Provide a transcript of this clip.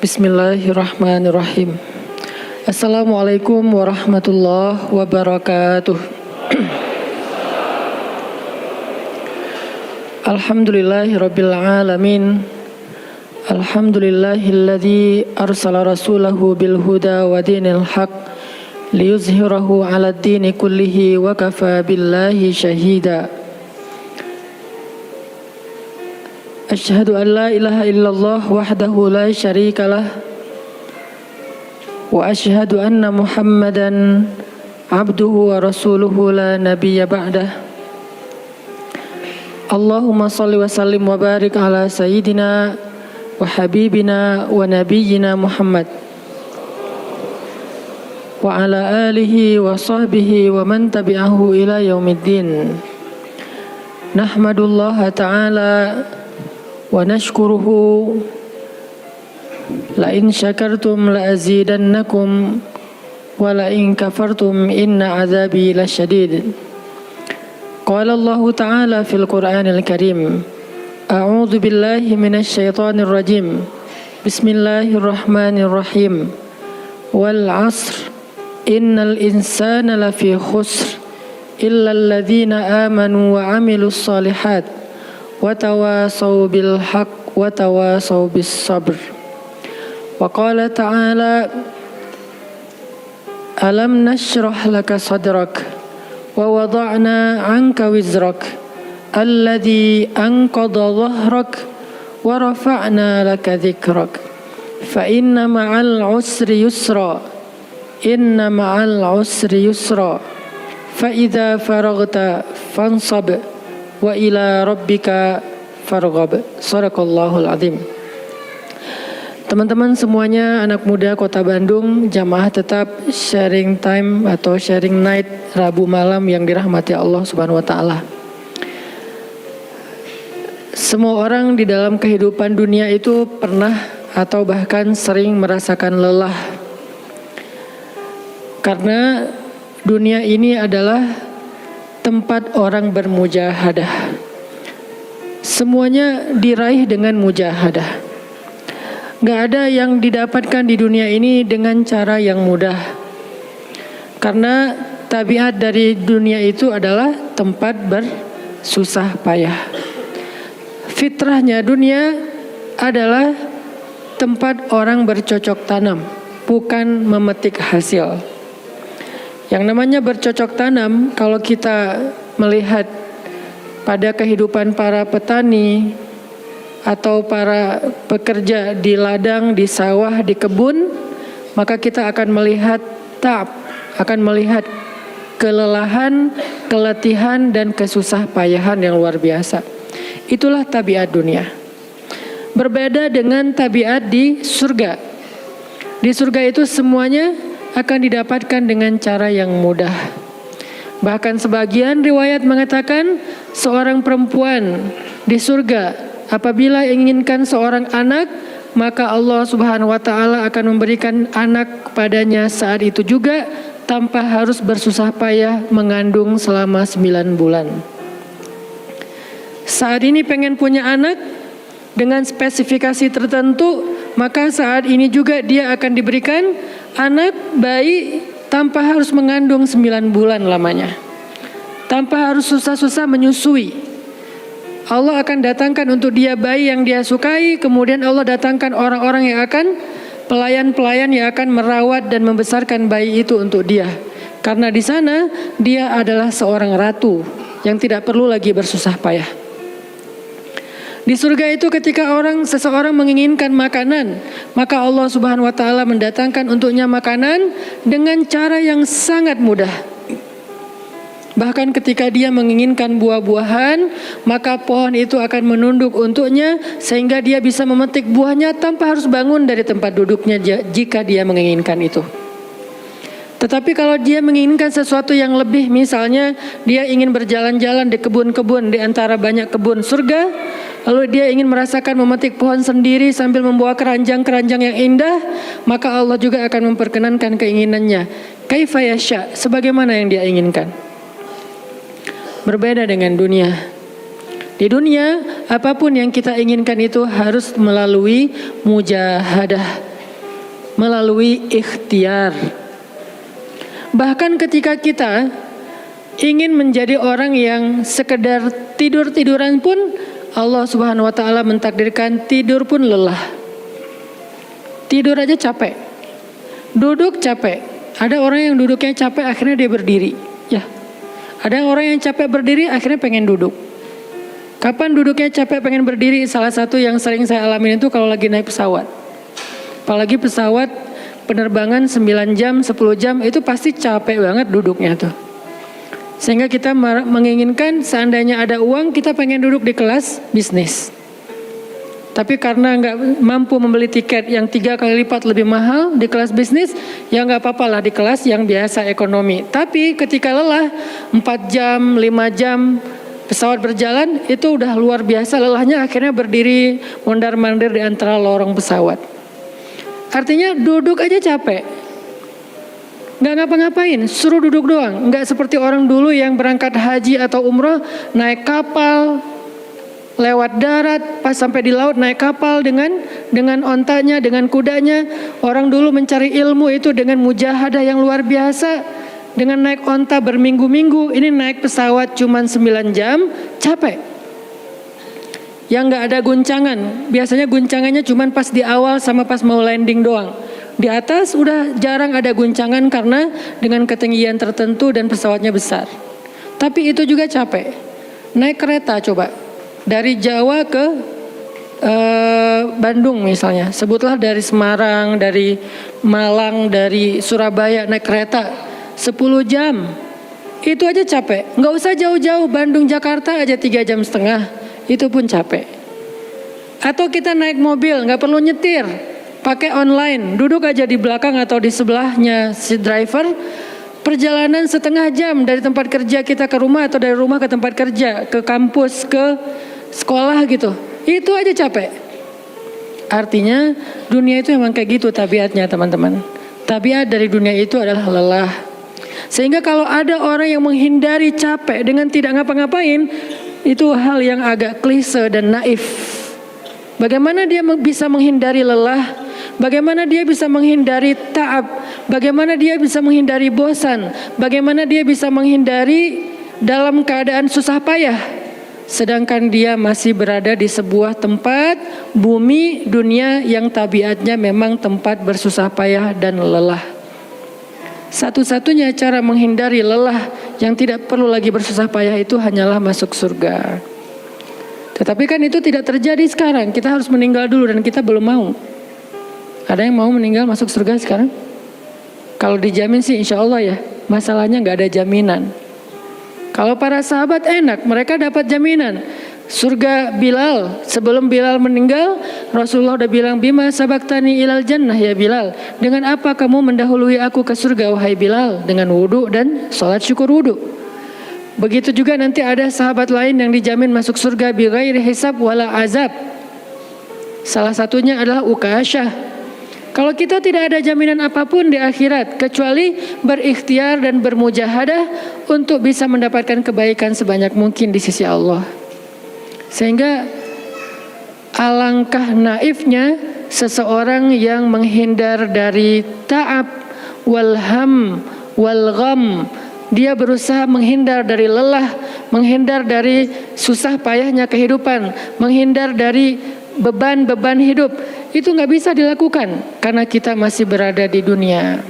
Bismillahirrahmanirrahim. Assalamualaikum warahmatullahi wabarakatuh. Alhamdulillahirabbil alamin. Alhamdulillahilladzi arsala rasulahu bil huda wa dinil haq liyuzhirahu 'alad dini kullihi wa kafa billahi syahida. Asyhadu an la ilaha illallah wahdahu la syarikalah wa asyhadu anna Muhammadan abduhu wa rasuluhu la nabiyya ba'dah. Allahumma salli wa sallim wa barik ala sayyidina wa habibina wa nabiyyina Muhammad wa ala alihi wa sahbihi wa man tabi'ahu ila yaumiddin. Nahmadullaha ta'ala wa nashkuruhu la in syakartum la azidannakum wa la in kafartum inna azabi lasyadid. Qala Allah ta'ala fil Qur'anil Karim, a'udzu billahi minasy syaithanir rajim. Bismillahirrahmanirrahim. Wal 'asr innal insana lafi khusr illa alladzina amanu wa 'amilus shalihat wa tawasaw bil haqq wa tawasaw bis sabr. Wa qala ta'ala, alam nashrah laka sadrak wa wada'na 'anka wizrak alladhi anqadha dhahrak wa rafa'na laka dhikrak fa inna ma'al 'usri yusra inna ma'al 'usri yusra fa idza faraghta fansab wa ila rabbika farghab. Shadaqallahul azim. Teman-teman semuanya, anak muda Kota Bandung, jamaah tetap sharing time atau sharing night Rabu malam yang dirahmati Allah Subhanahu wa taala. Semua orang di dalam kehidupan dunia itu pernah atau bahkan sering merasakan lelah. Karena dunia ini adalah tempat orang bermujahadah. Semuanya diraih dengan mujahadah. Gak ada yang didapatkan di dunia ini dengan cara yang mudah. Karena tabiat dari dunia itu adalah tempat bersusah payah. Fitrahnya dunia adalah tempat orang bercocok tanam, bukan memetik hasil. Yang namanya bercocok tanam, kalau kita melihat pada kehidupan para petani atau para pekerja di ladang, di sawah, di kebun, maka kita akan melihat akan melihat kelelahan, keletihan, dan kesusah payahan yang luar biasa. Itulah tabiat dunia. Berbeda dengan tabiat di surga. Di surga itu semuanya akan didapatkan dengan cara yang mudah. Bahkan sebagian riwayat mengatakan seorang perempuan di surga apabila inginkan seorang anak, maka Allah Subhanahu wa taala akan memberikan anak kepadanya saat itu juga tanpa harus bersusah payah mengandung selama 9 bulan. Saat ini pengen punya anak dengan spesifikasi tertentu, maka saat ini juga dia akan diberikan anak bayi tanpa harus mengandung 9 bulan lamanya, tanpa harus susah-susah menyusui. Allah akan datangkan untuk dia bayi yang dia sukai, kemudian Allah datangkan orang-orang yang akan pelayan-pelayan yang akan merawat dan membesarkan bayi itu untuk dia. Karena di sana dia adalah seorang ratu yang tidak perlu lagi bersusah payah. Di surga itu ketika seseorang menginginkan makanan, maka Allah Subhanahu wa taala mendatangkan untuknya makanan dengan cara yang sangat mudah. Bahkan ketika dia menginginkan buah-buahan, maka pohon itu akan menunduk untuknya sehingga dia bisa memetik buahnya tanpa harus bangun dari tempat duduknya jika dia menginginkan itu. Tetapi kalau dia menginginkan sesuatu yang lebih, misalnya dia ingin berjalan-jalan di kebun-kebun di antara banyak kebun surga, lalu dia ingin merasakan memetik pohon sendiri sambil membawa keranjang-keranjang yang indah, maka Allah juga akan memperkenankan keinginannya. Kaifa yasha, sebagaimana yang dia inginkan. Berbeda dengan dunia. Di dunia, apapun yang kita inginkan itu harus melalui mujahadah. melalui ikhtiar. Bahkan ketika kita ingin menjadi orang yang sekedar tidur-tiduran pun, Allah Subhanahu wa taala mentakdirkan tidur pun lelah. Tidur aja capek. Duduk capek. Ada orang yang duduknya capek akhirnya dia berdiri. Ya. Ada orang yang capek berdiri akhirnya pengen duduk. Kapan duduknya capek pengen berdiri? Salah satu yang sering saya alamin itu kalau lagi naik pesawat. Apalagi pesawat penerbangan 9 jam, 10 jam itu pasti capek banget duduknya tuh. Sehingga kita menginginkan seandainya ada uang kita pengen duduk di kelas bisnis. Tapi karena nggak mampu membeli tiket yang 3 kali lipat lebih mahal di kelas bisnis, ya nggak apa-apa lah di kelas yang biasa ekonomi. Tapi ketika lelah 4 jam, 5 jam pesawat berjalan itu udah luar biasa lelahnya, akhirnya berdiri mondar-mandir di antara lorong pesawat. Artinya duduk aja capek. Nggak ngapa-ngapain, suruh duduk doang. Nggak seperti orang dulu yang berangkat haji atau umroh, naik kapal, lewat darat, pas sampai di laut naik kapal dengan ontanya, dengan kudanya. Orang dulu mencari ilmu itu dengan mujahadah yang luar biasa. Dengan naik onta berminggu-minggu, ini naik pesawat cuma 9 jam, capek. Yang nggak ada guncangan, biasanya guncangannya cuma pas di awal sama pas mau landing doang. Di atas udah jarang ada guncangan karena dengan ketinggian tertentu dan pesawatnya besar. Tapi itu juga capek. Naik kereta coba, dari Jawa ke Bandung misalnya. Sebutlah dari Semarang, dari Malang, dari Surabaya naik kereta 10 jam. Itu aja capek. Nggak usah jauh-jauh, Bandung Jakarta aja 3,5 jam. Itu pun capek. Atau kita naik mobil, nggak perlu nyetir, pakai online, duduk aja di belakang atau di sebelahnya si driver. Perjalanan setengah jam dari tempat kerja kita ke rumah atau dari rumah ke tempat kerja, ke kampus, ke sekolah gitu. Itu aja capek. Artinya dunia itu memang kayak gitu tabiatnya teman-teman. Tabiat dari dunia itu adalah lelah. Sehingga kalau ada orang yang menghindari capek dengan tidak ngapa-ngapain, itu hal yang agak klise dan naif. Bagaimana dia bisa menghindari lelah? Bagaimana dia bisa menghindari ta'ab? Bagaimana dia bisa menghindari bosan? Bagaimana dia bisa menghindari dalam keadaan susah payah? Sedangkan dia masih berada di sebuah tempat, bumi, dunia yang tabiatnya memang tempat bersusah payah dan lelah. Satu-satunya cara menghindari lelah yang tidak perlu lagi bersusah payah itu hanyalah masuk surga. Tetapi kan itu tidak terjadi sekarang. Kita harus meninggal dulu dan kita belum mau. Ada yang mau meninggal masuk surga sekarang? Kalau dijamin sih insya Allah ya. Masalahnya gak ada jaminan. Kalau para sahabat enak, mereka dapat jaminan. Surga Bilal, sebelum Bilal meninggal, Rasulullah udah bilang, bima sabaktani ilal jannah ya Bilal. Dengan apa kamu mendahului aku ke surga wahai Bilal? Dengan wudu dan sholat syukur wudu. Begitu juga nanti ada sahabat lain yang dijamin masuk surga bighairi hisab wala azab. Salah satunya adalah Ukasyah. Kalau kita tidak ada jaminan apapun di akhirat kecuali berikhtiar dan bermujahadah untuk bisa mendapatkan kebaikan sebanyak mungkin di sisi Allah. Sehingga alangkah naifnya seseorang yang menghindar dari ta'ab wal ham wal gham. Dia berusaha menghindar dari lelah, menghindar dari susah payahnya kehidupan, menghindar dari beban-beban hidup. Itu nggak bisa dilakukan karena kita masih berada di dunia.